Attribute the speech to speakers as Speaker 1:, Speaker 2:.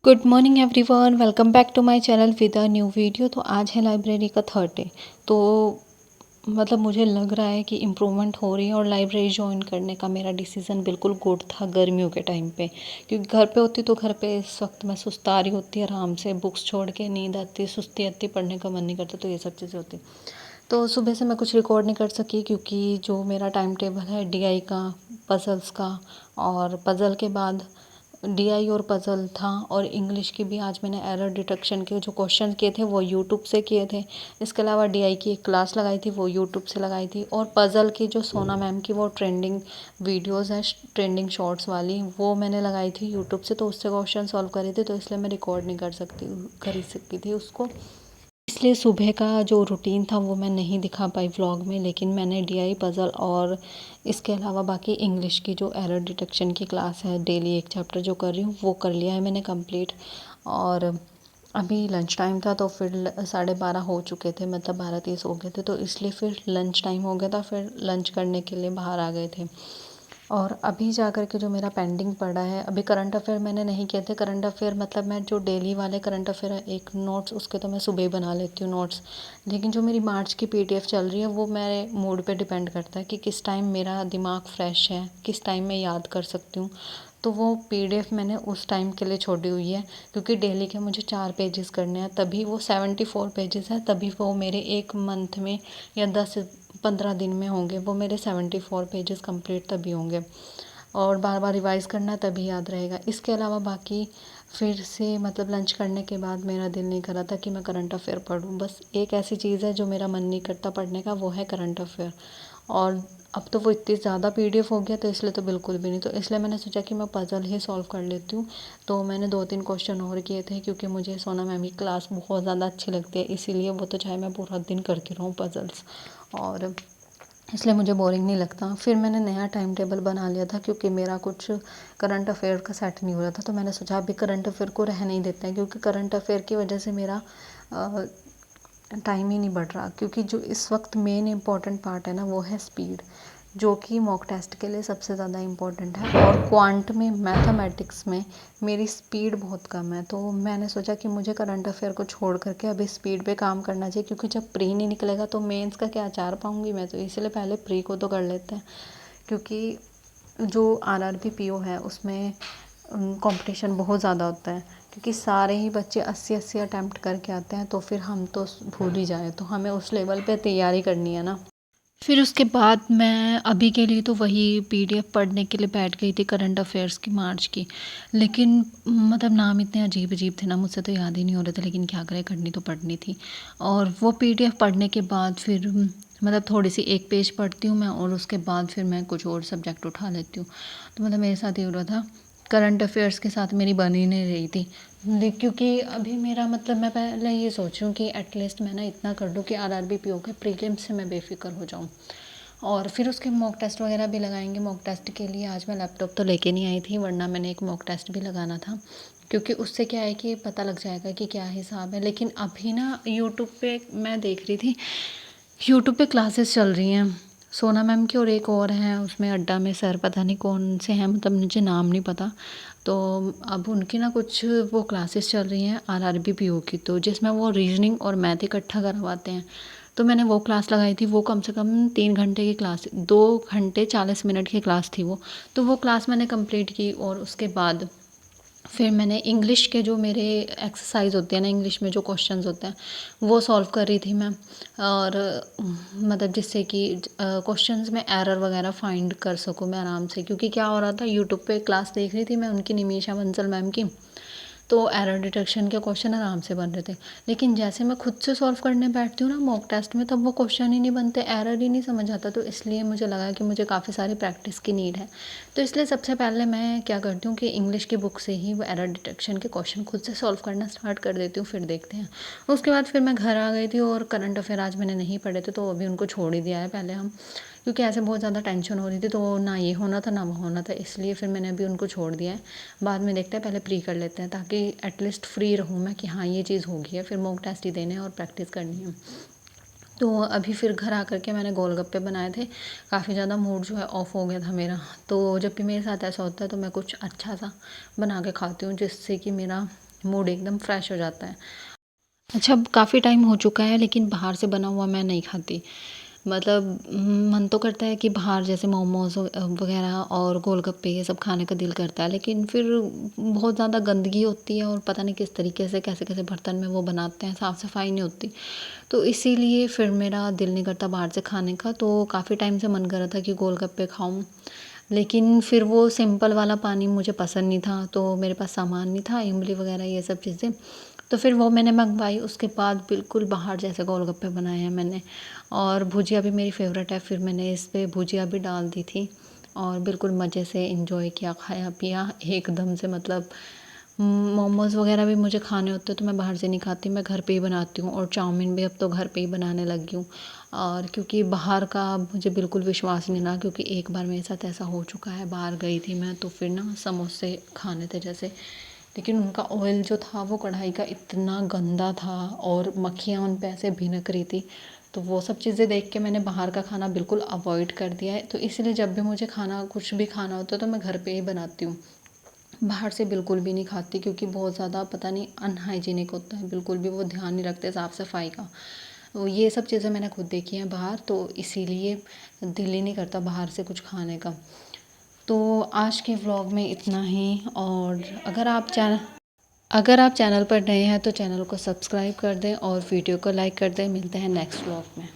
Speaker 1: Good morning everyone, welcome back to my channel with a new video. तो आज है library का third day. तो मुझे लग रहा है कि इम्प्रूवमेंट हो रही है और लाइब्रेरी ज्वाइन करने का मेरा डिसीज़न बिल्कुल गुड था गर्मियों के टाइम पे। क्योंकि घर पे होती तो घर पे इस वक्त मैं सुस्ता रही होती आराम से, बुक्स छोड़ के नींद आती, सुस्ती आती, पढ़ने का मन नहीं करता, तो ये सब चीज़ें होती। तो सुबह से मैं कुछ रिकॉर्ड नहीं कर सकी क्योंकि जो मेरा टाइम टेबल है डीआई का, पज़ल्स का, और पज़ल के बाद डीआई और पज़ल था, और इंग्लिश की भी आज मैंने एरर डिटेक्शन के जो क्वेश्चन किए थे वो यूट्यूब से किए थे। इसके अलावा डीआई की एक क्लास लगाई थी, वो यूट्यूब से लगाई थी। और पज़ल की जो सोना मैम की वो ट्रेंडिंग वीडियोस हैं, ट्रेंडिंग शॉर्ट्स वाली, वो मैंने लगाई थी यूट्यूब से, तो उससे क्वेश्चन सॉल्व करे थे, तो इसलिए मैं रिकॉर्ड नहीं कर सकी थी उसको। इसलिए सुबह का जो रूटीन था वो मैं नहीं दिखा पाई व्लॉग में, लेकिन मैंने डीआई, पज़ल और इसके अलावा बाकी इंग्लिश की जो एरर डिटेक्शन की क्लास है, डेली एक चैप्टर जो कर रही हूँ वो कर लिया है मैंने कंप्लीट। और अभी लंच टाइम था तो फिर 12:30 हो चुके थे, मतलब 12:30 हो गए थे, तो इसलिए फिर लंच टाइम हो गया था, फिर लंच करने के लिए बाहर आ गए थे। और अभी जा कर के जो मेरा पेंडिंग पड़ा है, अभी करंट अफेयर मैंने नहीं किए थे। करंट अफेयर मतलब मैं जो डेली वाले करंट अफेयर है, एक नोट्स उसके तो मैं सुबह ही बना लेती हूँ नोट्स, लेकिन जो मेरी मार्च की पीडीएफ चल रही है वो मेरे मूड पे डिपेंड करता है कि किस टाइम मेरा दिमाग फ्रेश है, किस टाइम मैं याद कर सकती हूँ। तो वो पीडीएफ मैंने उस टाइम के लिए छोड़ी हुई है, क्योंकि डेली के मुझे 4 पेजेस करने हैं, तभी वो 74 पेजेस हैं, तभी वो मेरे एक मंथ में या 10-15 दिन में होंगे, वो मेरे 74 पेजेस कंप्लीट तभी होंगे। और बार बार रिवाइज़ करना तभी याद रहेगा। इसके अलावा बाकी फिर से लंच करने के बाद मेरा दिल नहीं कर रहा था कि मैं करंट अफेयर पढूं। बस एक ऐसी चीज़ है जो मेरा मन नहीं करता पढ़ने का, वो है करंट अफेयर। और अब तो वो इतनी ज़्यादा पीडीएफ हो गया, तो इसलिए तो बिल्कुल भी नहीं। तो इसलिए मैंने सोचा कि मैं पज़ल ही सॉल्व कर लेती हूँ। तो मैंने 2-3 क्वेश्चन और किए थे, क्योंकि मुझे सोना मैम की क्लास बहुत ज़्यादा अच्छी लगती है, इसीलिए वो तो चाहे मैं पूरा दिन करती रहूँ पज़ल्स, और इसलिए मुझे बोरिंग नहीं लगता। फिर मैंने नया टाइम टेबल बना लिया था, क्योंकि मेरा कुछ करंट अफेयर का सेट नहीं हो रहा था, तो मैंने सोचा अभी करंट अफेयर को रहने ही देते हैं, क्योंकि करंट अफेयर की वजह से मेरा टाइम ही नहीं बढ़ रहा। क्योंकि जो इस वक्त मेन इम्पॉर्टेंट पार्ट है ना, वो है स्पीड, जो कि मॉक टेस्ट के लिए सबसे ज़्यादा इम्पॉर्टेंट है। और क्वांट में, मैथमेटिक्स में मेरी स्पीड बहुत कम है, तो मैंने सोचा कि मुझे करंट अफेयर को छोड़ करके अभी स्पीड पे काम करना चाहिए, क्योंकि जब प्री नहीं निकलेगा तो मेंस का क्या चार पाऊँगी मैं, तो इसलिए पहले प्री को तो कर लेते हैं। क्योंकि जो आरआरबी पीओ है उसमें कंपटीशन बहुत ज़्यादा होता है, क्योंकि सारे ही बच्चे 80-80 अटैम्प्ट करके आते हैं, तो फिर हम तो भूल ही जाए, तो हमें उस लेवल पे तैयारी करनी है ना। फिर उसके बाद मैं अभी के लिए तो वही पीडीएफ पढ़ने के लिए बैठ गई थी, करंट अफेयर्स की, मार्च की। लेकिन नाम इतने अजीब अजीब थे ना, मुझसे तो याद ही नहीं हो रहे थे, लेकिन क्या करें, करनी तो पढ़नी थी। और वो पीडीएफ पढ़ने के बाद फिर थोड़ी सी एक पेज पढ़ती हूँ मैं, और उसके बाद फिर मैं कुछ और सब्जेक्ट उठा लेती हूँ। तो मेरे साथ ये हो रहा था, करंट अफेयर्स के साथ मेरी बन ही नहीं रही थी। क्योंकि अभी मेरा मैं पहले ये सोच रही हूँ कि एटलीस्ट मैं ना इतना कर दूँ कि आरआरबी पीओ के प्रीलिम्स से मैं बेफिक्र हो जाऊँ। और फिर उसके मॉक टेस्ट वगैरह भी लगाएंगे। मॉक टेस्ट के लिए आज मैं लैपटॉप तो लेके नहीं आई थी, वरना मैंने एक मॉक टेस्ट भी लगाना था, क्योंकि उससे क्या है कि पता लग जाएगा कि क्या हिसाब है। लेकिन अभी ना यूट्यूब पे मैं देख रही थी, यूट्यूब पे क्लासेस चल रही हैं सोना मैम की, और एक और हैं उसमें अड्डा में सर, पता नहीं कौन से हैं, मुझे नाम नहीं पता। तो अब उनकी ना कुछ वो क्लासेस चल रही हैं आरआरबी पीओ की, तो जिसमें वो रीजनिंग और मैथ इकट्ठा करवाते हैं। तो मैंने वो क्लास लगाई थी, वो कम से कम 3 घंटे की क्लास, 2 घंटे 40 मिनट की क्लास थी वो। तो वो क्लास मैंने कंप्लीट की, और उसके बाद फिर मैंने इंग्लिश के जो मेरे एक्सरसाइज होते हैं ना, इंग्लिश में जो क्वेश्चंस होते हैं वो सॉल्व कर रही थी मैं। और जिससे कि क्वेश्चंस में एरर वगैरह फाइंड कर सकूँ मैं आराम से, क्योंकि क्या हो रहा था, यूट्यूब पे क्लास देख रही थी मैं उनकी, निमिषा बंसल मैम की, तो एरर डिटेक्शन के क्वेश्चन आराम से बन रहे थे। लेकिन जैसे मैं खुद से सॉल्व करने बैठती हूँ ना मॉक टेस्ट में, तब वो क्वेश्चन ही नहीं बनते, एरर ही नहीं समझ आता। तो इसलिए मुझे लगा कि मुझे काफ़ी सारी प्रैक्टिस की नीड है। तो इसलिए सबसे पहले मैं क्या करती हूँ कि इंग्लिश की बुक से ही वो एरर डिटेक्शन के क्वेश्चन खुद से सॉल्व करना स्टार्ट कर देती हूँ, फिर देखते हैं। उसके बाद फिर मैं घर आ गई थी, और करंट अफेयर आज मैंने नहीं पढ़े थे, तो अभी उनको छोड़ ही दिया है पहले हम, क्योंकि ऐसे बहुत ज़्यादा टेंशन हो रही थी, तो ना ये होना था ना वो होना था, इसलिए फिर मैंने अभी उनको छोड़ दिया है। बाद में देखते हैं, पहले प्री कर लेते हैं, ताकि एटलीस्ट फ्री रहूँ मैं कि हाँ ये चीज़ होगी है, फिर मॉक टेस्ट ही देने हैं और प्रैक्टिस करनी है। तो अभी फिर घर आकर के मैंने गोलगप्पे बनाए थे, काफ़ी ज़्यादा मूड जो है ऑफ हो गया था मेरा। तो जब भी मेरे साथ ऐसा होता है तो मैं कुछ अच्छा सा बना के खाती हूँ, जिससे कि मेरा मूड एकदम फ्रेश हो जाता है। अच्छा, अब काफ़ी टाइम हो चुका है लेकिन बाहर से बना हुआ मैं नहीं खाती। मतलब मन तो करता है कि बाहर जैसे मोमोज़ वग़ैरह और गोलगप्पे ये सब खाने का दिल करता है, लेकिन फिर बहुत ज़्यादा गंदगी होती है और पता नहीं किस तरीके से कैसे-कैसे बर्तन में वो बनाते हैं, साफ़-सफ़ाई नहीं होती। तो इसीलिए फिर मेरा दिल नहीं करता बाहर से खाने का, तो काफ़ी टाइम से मन कर रहा था कि गोलगप्पे खाऊँ। लेकिन फिर वो सिंपल वाला पानी मुझे पसंद नहीं था, तो मेरे पास सामान नहीं था, इमली वग़ैरह ये सब चीज़ें। तो फिर वो मैंने मँगवाई, उसके बाद बिल्कुल बाहर जैसे गोलगप्पे बनाए हैं मैंने। और भुजिया भी मेरी फ़ेवरेट है, फिर मैंने इस पे भुजिया भी डाल दी थी और बिल्कुल मज़े से एंजॉय किया, खाया-पिया एकदम से। मतलब मोमोज़ वग़ैरह भी मुझे खाने होते हैं तो मैं बाहर से नहीं खाती, मैं घर पे ही बनाती हूँ और चाउमीन भी अब तो घर पे ही बनाने लगी हूँ। और क्योंकि बाहर का मुझे बिल्कुल विश्वास नहीं रहा, क्योंकि एक बार मेरे साथ ऐसा हो चुका है, बाहर गई थी मैं तो फिर ना समोसे खाने थे जैसे, लेकिन उनका ऑयल जो था वो कढ़ाई का इतना गंदा था और मक्खियाँ उन पे ऐसे भिनक रही थी। तो वो सब चीज़ें देख के मैंने बाहर का खाना बिल्कुल अवॉइड कर दिया है। तो इसलिए जब भी मुझे खाना कुछ भी खाना होता है तो मैं घर पे ही बनाती हूँ। बाहर से बिल्कुल भी नहीं खाती, क्योंकि बहुत ज़्यादा पता नहीं अनहाइजीनिक होता है, बिल्कुल भी वो ध्यान नहीं रखते साफ़ सफाई का। तो ये सब चीज़ें मैंने खुद देखी हैं बाहर, तो इसीलिए दिल ही नहीं करता बाहर से कुछ खाने का। तो आज के व्लॉग में इतना ही। और अगर आप चैनल पर नए हैं तो चैनल को सब्सक्राइब कर दें और वीडियो को लाइक कर दें। मिलते हैं नेक्स्ट व्लॉग में।